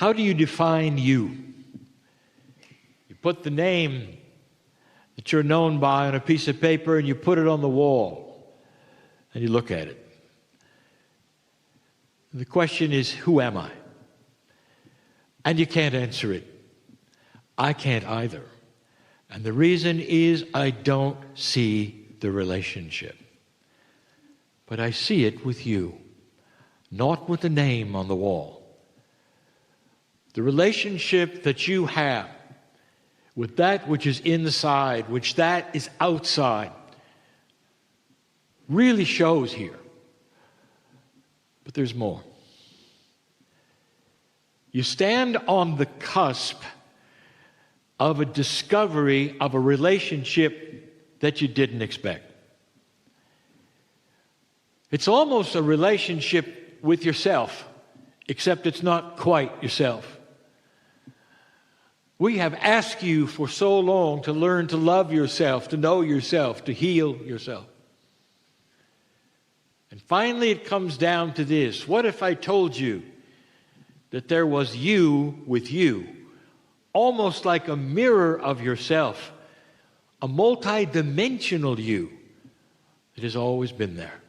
How do you define you? You put the name that you're known by on a piece of paper and you put it on the wall and you look at it. The question is, who am I? And you can't answer it. I can't either. And the reason is I don't see the relationship. But I see it with you, not with the name on the wall. The relationship that you have with that which is inside, which that is outside, really shows here. But there's more. You stand on the cusp of a discovery of a relationship that you didn't expect. It's almost a relationship with yourself, except it's not quite yourself. We have asked you for so long to learn to love yourself, to know yourself, to heal yourself. And finally it comes down to this. What if I told you that there was you with you, almost like a mirror of yourself, a multidimensional you that has always been there?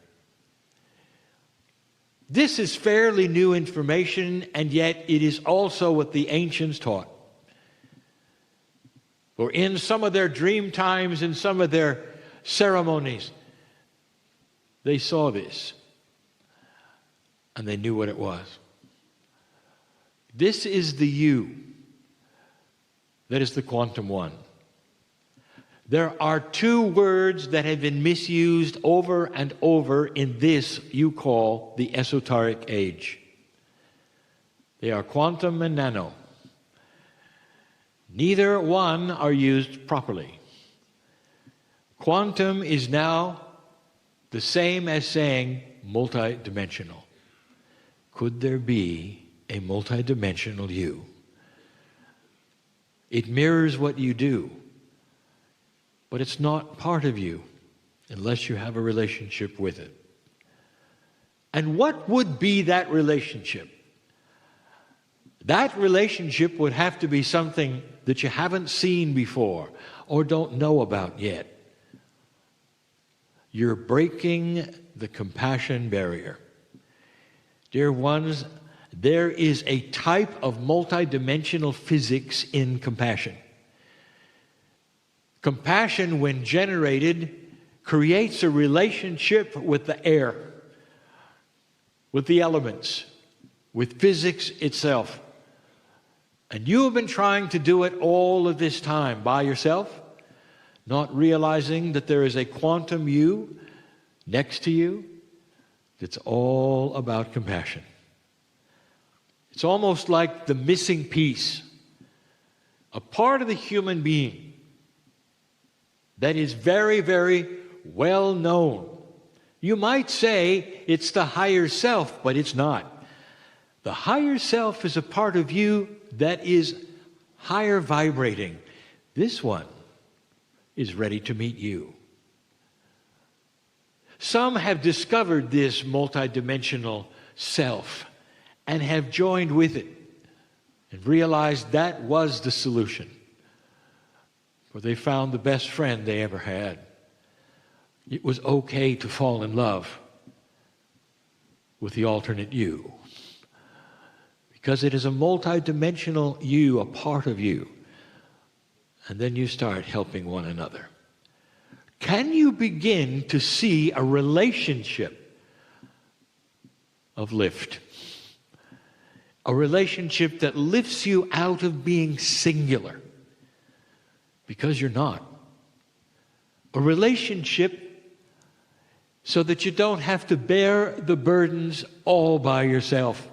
This is fairly new information, and yet it is also what the ancients taught. For in some of their dream times, in some of their ceremonies, they saw this, and they knew what it was. This is the you that is the quantum one. There are two words that have been misused over and over in this you call the esoteric age. They are quantum and nano. Neither one are used properly. Quantum is now the same as saying multidimensional. Could there be a multidimensional you? It mirrors what you do, but it's not part of you unless you have a relationship with it. And what would be that relationship? That relationship would have to be something that you haven't seen before or don't know about yet. You're breaking the compassion barrier. Dear ones, there is a type of multidimensional physics in compassion. Compassion, when generated, creates a relationship with the air, with the elements, with physics itself. And you have been trying to do it all of this time by yourself, not realizing that there is a quantum you next to you that's all about compassion. It's almost like the missing piece, a part of the human being that is very, very well known. You might say it's the higher self, but it's not. The higher self is a part of you that is higher vibrating. This one is ready to meet you. Some have discovered this multidimensional self and have joined with it and realized that was the solution. For they found the best friend they ever had. It was okay to fall in love with the alternate you, because it is a multidimensional you, a part of you. And then you start helping one another. Can you begin to see a relationship of lift? A relationship that lifts you out of being singular, because you're not. A relationship so that you don't have to bear the burdens all by yourself.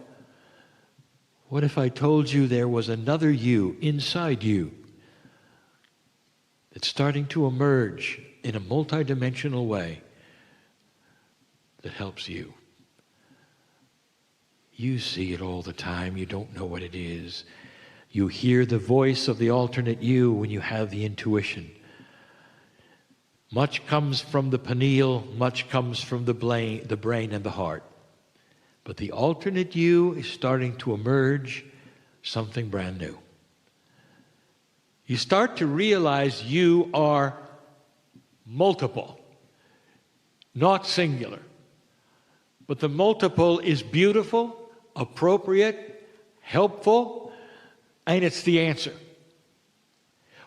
What if I told you there was another you inside you that's starting to emerge in a multidimensional way that helps you? You see it all the time. You don't know what it is. You hear the voice of the alternate you when you have the intuition. Much comes from the pineal, much comes from the brain and the heart. But the alternate you is starting to emerge something brand new. You start to realize you are multiple, not singular. But the multiple is beautiful, appropriate, helpful, and it's the answer.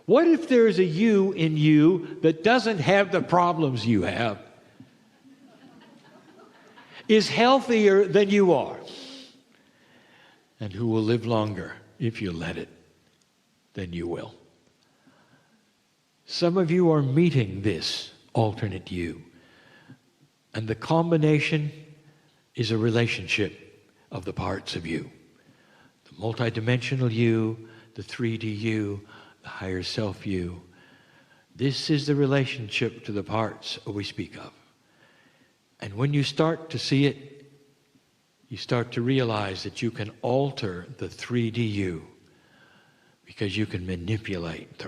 What if there's a you in you that doesn't have the problems you have, is healthier than you are, and who will live longer if you let it than you will? Some of you are meeting this alternate you, and the combination is a relationship of the parts of you. The multidimensional you, the 3D you, the higher self you. This is the relationship to the parts we speak of. And when you start to see it, you start to realize that you can alter the 3D you because you can manipulate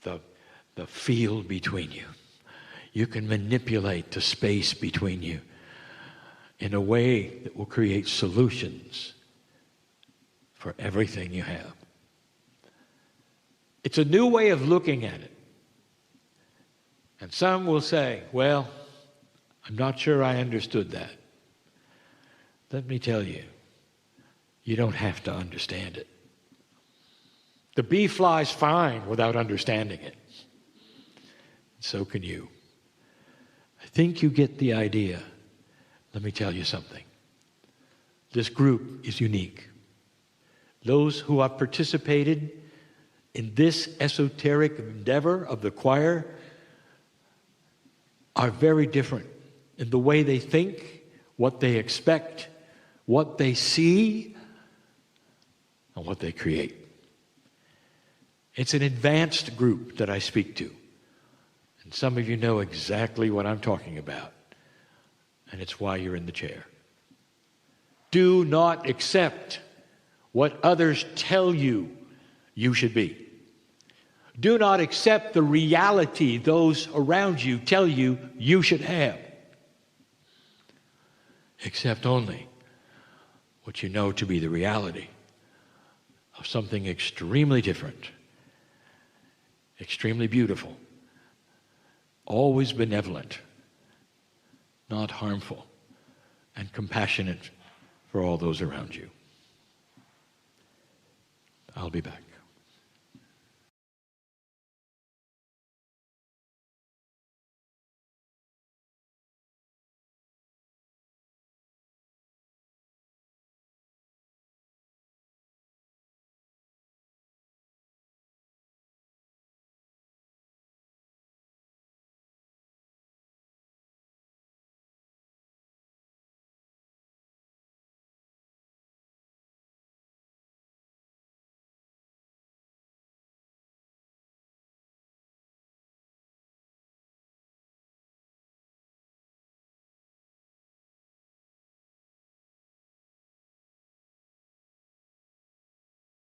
the field between you. You can manipulate the space between you in a way that will create solutions for everything you have. It's a new way of looking at it. And some will say, well, I'm not sure I understood that. Let me tell you, you don't have to understand it. The bee flies fine without understanding it. So can you. I think you get the idea. Let me tell you something. This group is unique. Those who have participated in this esoteric endeavor of the choir are very different in the way they think, what they expect, what they see, and what they create. It's an advanced group that I speak to. And some of you know exactly what I'm talking about. And it's why you're in the chair. Do not accept what others tell you you should be. Do not accept the reality those around you tell you you should have. Accept only what you know to be the reality of something extremely different, extremely beautiful, always benevolent, not harmful, and compassionate for all those around you. I'll be back.